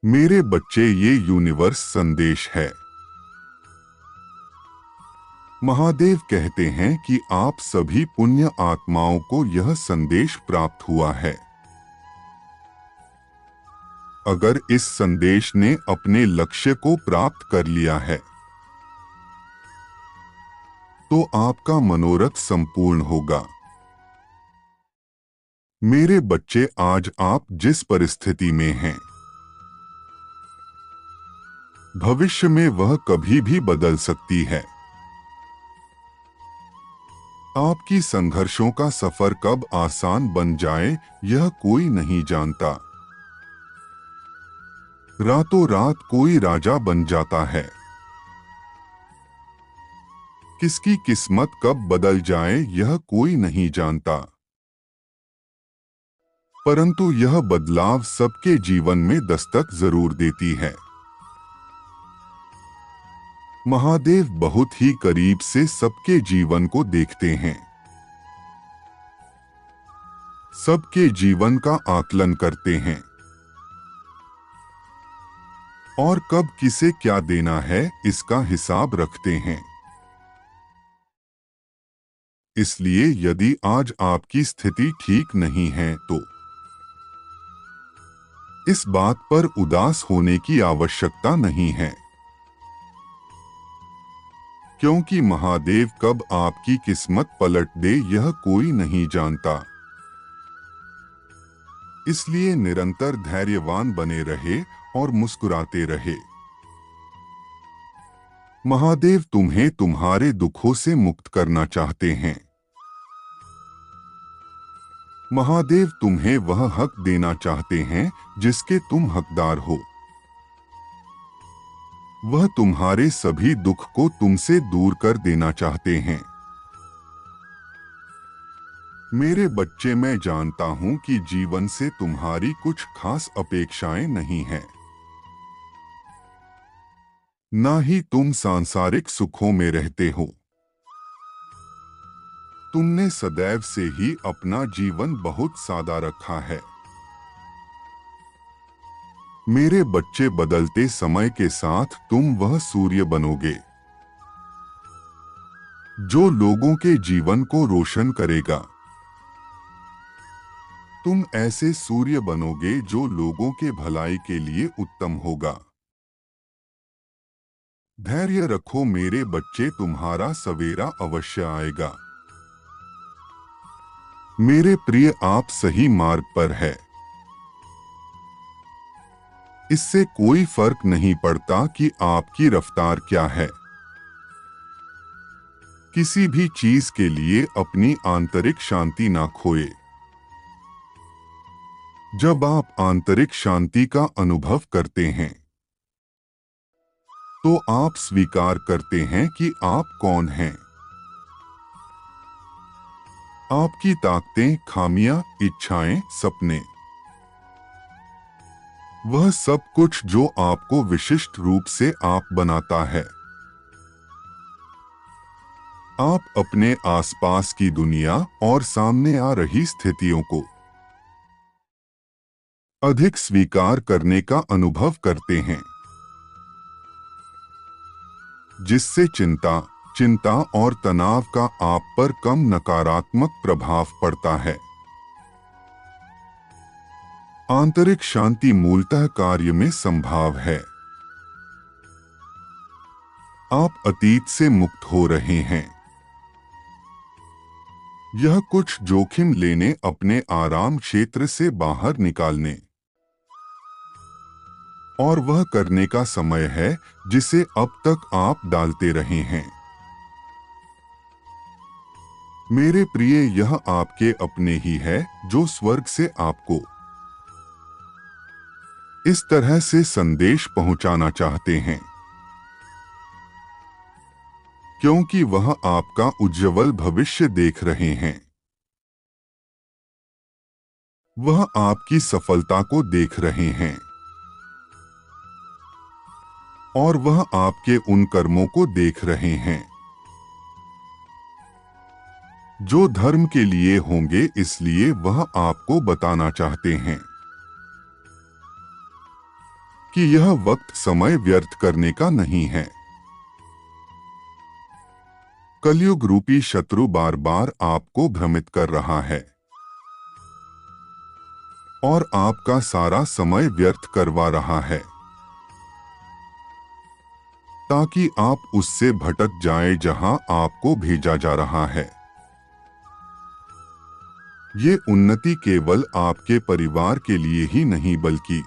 मेरे बच्चे, ये यूनिवर्स संदेश है। महादेव कहते हैं कि आप सभी पुण्य आत्माओं को यह संदेश प्राप्त हुआ है। अगर इस संदेश ने अपने लक्ष्य को प्राप्त कर लिया है तो आपका मनोरथ संपूर्ण होगा। मेरे बच्चे, आज आप जिस परिस्थिति में हैं, भविष्य में वह कभी भी बदल सकती है। आपकी संघर्षों का सफर कब आसान बन जाए यह कोई नहीं जानता। रातों रात कोई राजा बन जाता है। किसकी किस्मत कब बदल जाए यह कोई नहीं जानता, परंतु यह बदलाव सबके जीवन में दस्तक जरूर देती है। महादेव बहुत ही करीब से सबके जीवन को देखते हैं, सबके जीवन का आकलन करते हैं और कब किसे क्या देना है इसका हिसाब रखते हैं। इसलिए यदि आज आपकी स्थिति ठीक नहीं है तो इस बात पर उदास होने की आवश्यकता नहीं है, क्योंकि महादेव कब आपकी किस्मत पलट दे यह कोई नहीं जानता। इसलिए निरंतर धैर्यवान बने रहे और मुस्कुराते रहे। महादेव तुम्हें तुम्हारे दुखों से मुक्त करना चाहते हैं। महादेव तुम्हें वह हक देना चाहते हैं जिसके तुम हकदार हो। वह तुम्हारे सभी दुख को तुमसे दूर कर देना चाहते हैं। मेरे बच्चे, मैं जानता हूं कि जीवन से तुम्हारी कुछ खास अपेक्षाएं नहीं हैं। ना ही तुम सांसारिक सुखों में रहते हो। तुमने सदैव से ही अपना जीवन बहुत सादा रखा है। मेरे बच्चे, बदलते समय के साथ तुम वह सूर्य बनोगे जो लोगों के जीवन को रोशन करेगा। तुम ऐसे सूर्य बनोगे जो लोगों के भलाई के लिए उत्तम होगा। धैर्य रखो मेरे बच्चे, तुम्हारा सवेरा अवश्य आएगा। मेरे प्रिय, आप सही मार्ग पर है। इससे कोई फर्क नहीं पड़ता कि आपकी रफ्तार क्या है। किसी भी चीज के लिए अपनी आंतरिक शांति ना खोए। जब आप आंतरिक शांति का अनुभव करते हैं तो आप स्वीकार करते हैं कि आप कौन हैं। आपकी ताकतें, खामियां, इच्छाएं, सपने, वह सब कुछ जो आपको विशिष्ट रूप से आप बनाता है। आप अपने आसपास की दुनिया और सामने आ रही स्थितियों को अधिक स्वीकार करने का अनुभव करते हैं, जिससे चिंता और तनाव का आप पर कम नकारात्मक प्रभाव पड़ता है। आंतरिक शांति मूलतः कार्य में संभव है। आप अतीत से मुक्त हो रहे हैं। यह कुछ जोखिम लेने, अपने आराम क्षेत्र से बाहर निकालने और वह करने का समय है जिसे अब तक आप डालते रहे हैं। मेरे प्रिय, यह आपके अपने ही है जो स्वर्ग से आपको इस तरह से संदेश पहुंचाना चाहते हैं, क्योंकि वह आपका उज्ज्वल भविष्य देख रहे हैं। वह आपकी सफलता को देख रहे हैं और वह आपके उन कर्मों को देख रहे हैं जो धर्म के लिए होंगे। इसलिए वह आपको बताना चाहते हैं कि यह वक्त समय व्यर्थ करने का नहीं है। कलयुग रूपी शत्रु बार बार आपको भ्रमित कर रहा है और आपका सारा समय व्यर्थ करवा रहा है, ताकि आप उससे भटक जाएं जहां आपको भेजा जा रहा है। ये उन्नति केवल आपके परिवार के लिए ही नहीं बल्कि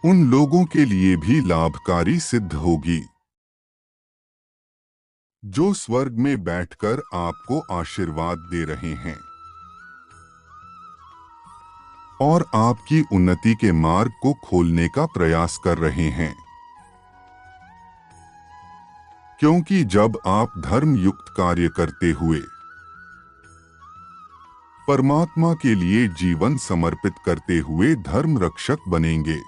उन लोगों के लिए भी लाभकारी सिद्ध होगी जो स्वर्ग में बैठकर आपको आशीर्वाद दे रहे हैं और आपकी उन्नति के मार्ग को खोलने का प्रयास कर रहे हैं। क्योंकि जब आप धर्म युक्त कार्य करते हुए परमात्मा के लिए जीवन समर्पित करते हुए धर्म रक्षक बनेंगे,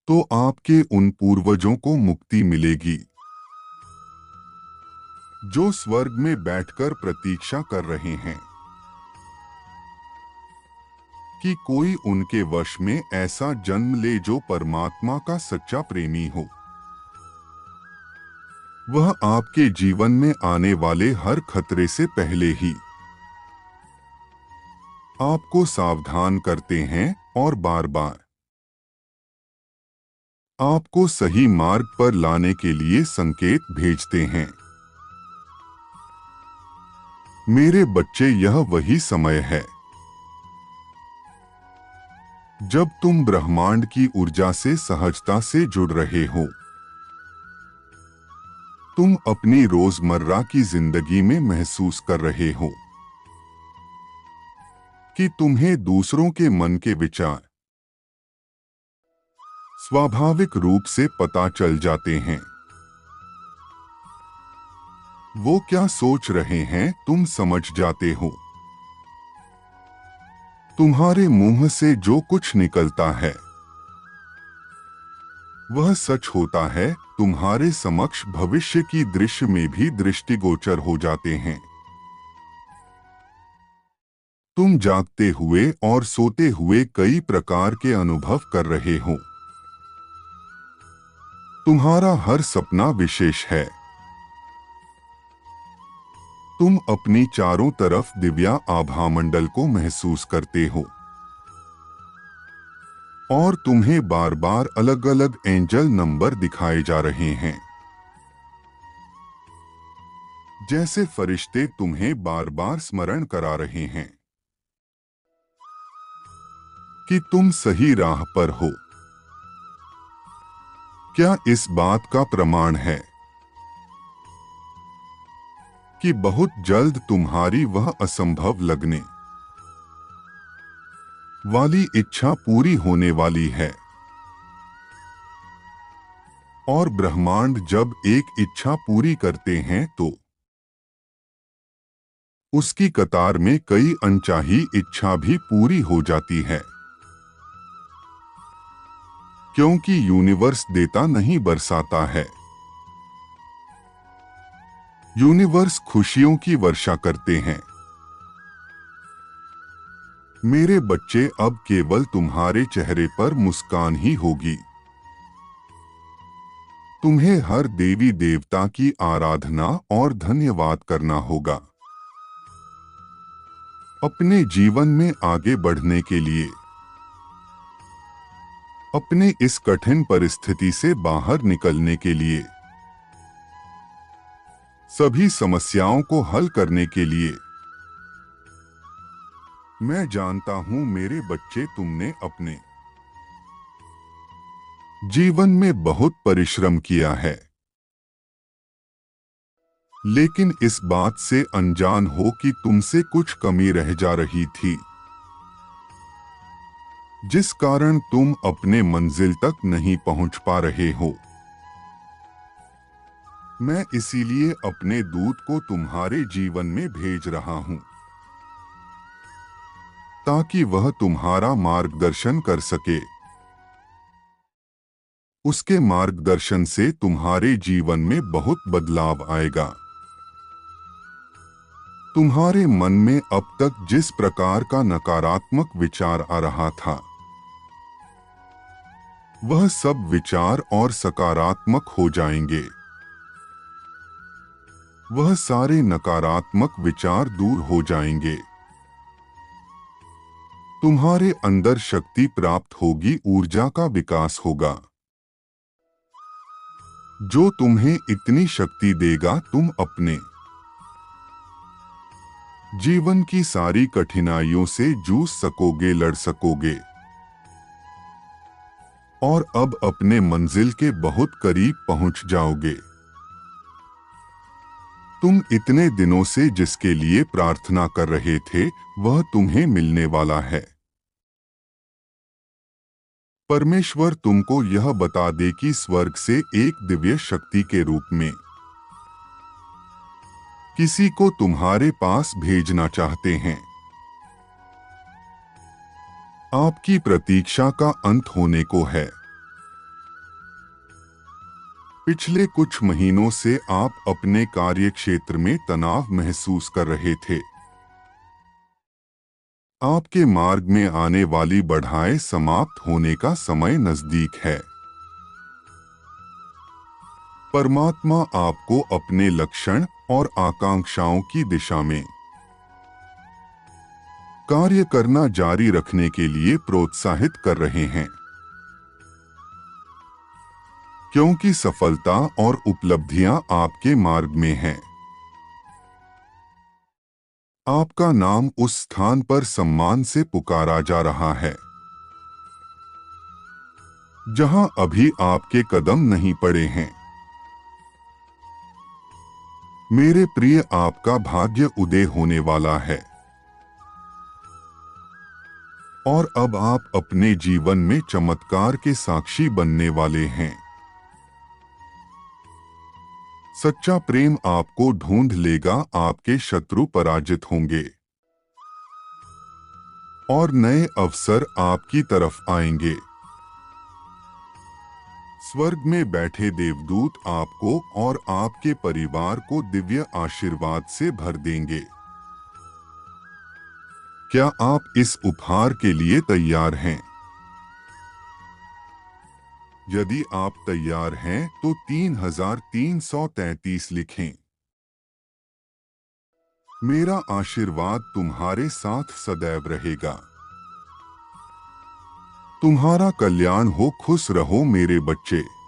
तो आपके उन पूर्वजों को मुक्ति मिलेगी जो स्वर्ग में बैठकर प्रतीक्षा कर रहे हैं कि कोई उनके वश में ऐसा जन्म ले जो परमात्मा का सच्चा प्रेमी हो। वह आपके जीवन में आने वाले हर खतरे से पहले ही आपको सावधान करते हैं और बार बार आपको सही मार्ग पर लाने के लिए संकेत भेजते हैं। मेरे बच्चे, यह वही समय है जब तुम ब्रह्मांड की ऊर्जा से सहजता से जुड़ रहे हो। तुम अपनी रोजमर्रा की जिंदगी में महसूस कर रहे हो कि तुम्हें दूसरों के मन के विचार स्वाभाविक रूप से पता चल जाते हैं। वो क्या सोच रहे हैं तुम समझ जाते हो। तुम्हारे मुंह से जो कुछ निकलता है वह सच होता है। तुम्हारे समक्ष भविष्य की दृश्य में भी दृष्टिगोचर हो जाते हैं। तुम जागते हुए और सोते हुए कई प्रकार के अनुभव कर रहे हो। तुम्हारा हर सपना विशेष है। तुम अपनी चारों तरफ दिव्या आभामंडल को महसूस करते हो और तुम्हें बार बार अलग अलग एंजल नंबर दिखाए जा रहे हैं, जैसे फरिश्ते तुम्हें बार बार स्मरण करा रहे हैं कि तुम सही राह पर हो। क्या इस बात का प्रमाण है कि बहुत जल्द तुम्हारी वह असंभव लगने वाली इच्छा पूरी होने वाली है। और ब्रह्मांड जब एक इच्छा पूरी करते हैं तो उसकी कतार में कई अनचाही इच्छा भी पूरी हो जाती है, क्योंकि यूनिवर्स देता नहीं बरसाता है। यूनिवर्स खुशियों की वर्षा करते हैं। मेरे बच्चे, अब केवल तुम्हारे चेहरे पर मुस्कान ही होगी। तुम्हें हर देवी देवता की आराधना और धन्यवाद करना होगा। अपने जीवन में आगे बढ़ने के लिए, अपने इस कठिन परिस्थिति से बाहर निकलने के लिए, सभी समस्याओं को हल करने के लिए। मैं जानता हूं मेरे बच्चे, तुमने अपने जीवन में बहुत परिश्रम किया है, लेकिन इस बात से अनजान हो कि तुमसे कुछ कमी रह जा रही थी, जिस कारण तुम अपने मंजिल तक नहीं पहुंच पा रहे हो। मैं इसीलिए अपने दूत को तुम्हारे जीवन में भेज रहा हूं, ताकि वह तुम्हारा मार्गदर्शन कर सके। उसके मार्गदर्शन से तुम्हारे जीवन में बहुत बदलाव आएगा। तुम्हारे मन में अब तक जिस प्रकार का नकारात्मक विचार आ रहा था, वह सब विचार और सकारात्मक हो जाएंगे। वह सारे नकारात्मक विचार दूर हो जाएंगे। तुम्हारे अंदर शक्ति प्राप्त होगी, ऊर्जा का विकास होगा जो तुम्हें इतनी शक्ति देगा तुम अपने जीवन की सारी कठिनाइयों से जूझ सकोगे, लड़ सकोगे और अब अपने मंजिल के बहुत करीब पहुंच जाओगे। तुम इतने दिनों से जिसके लिए प्रार्थना कर रहे थे वह तुम्हें मिलने वाला है। परमेश्वर तुमको यह बता दे कि स्वर्ग से एक दिव्य शक्ति के रूप में किसी को तुम्हारे पास भेजना चाहते हैं। आपकी प्रतीक्षा का अंत होने को है। पिछले कुछ महीनों से आप अपने कार्य क्षेत्र में तनाव महसूस कर रहे थे। आपके मार्ग में आने वाली बाधाएं समाप्त होने का समय नजदीक है। परमात्मा आपको अपने लक्ष्य और आकांक्षाओं की दिशा में कार्य करना जारी रखने के लिए प्रोत्साहित कर रहे हैं, क्योंकि सफलता और उपलब्धियां आपके मार्ग में हैं। आपका नाम उस स्थान पर सम्मान से पुकारा जा रहा है जहां अभी आपके कदम नहीं पड़े हैं। मेरे प्रिय, आपका भाग्य उदय होने वाला है और अब आप अपने जीवन में चमत्कार के साक्षी बनने वाले हैं। सच्चा प्रेम आपको ढूंढ लेगा, आपके शत्रु पराजित होंगे और नए अवसर आपकी तरफ आएंगे। स्वर्ग में बैठे देवदूत आपको और आपके परिवार को दिव्य आशीर्वाद से भर देंगे। क्या आप इस उपहार के लिए तैयार हैं? यदि आप तैयार हैं तो 3333 लिखें। मेरा आशीर्वाद तुम्हारे साथ सदैव रहेगा। तुम्हारा कल्याण हो, खुश रहो मेरे बच्चे।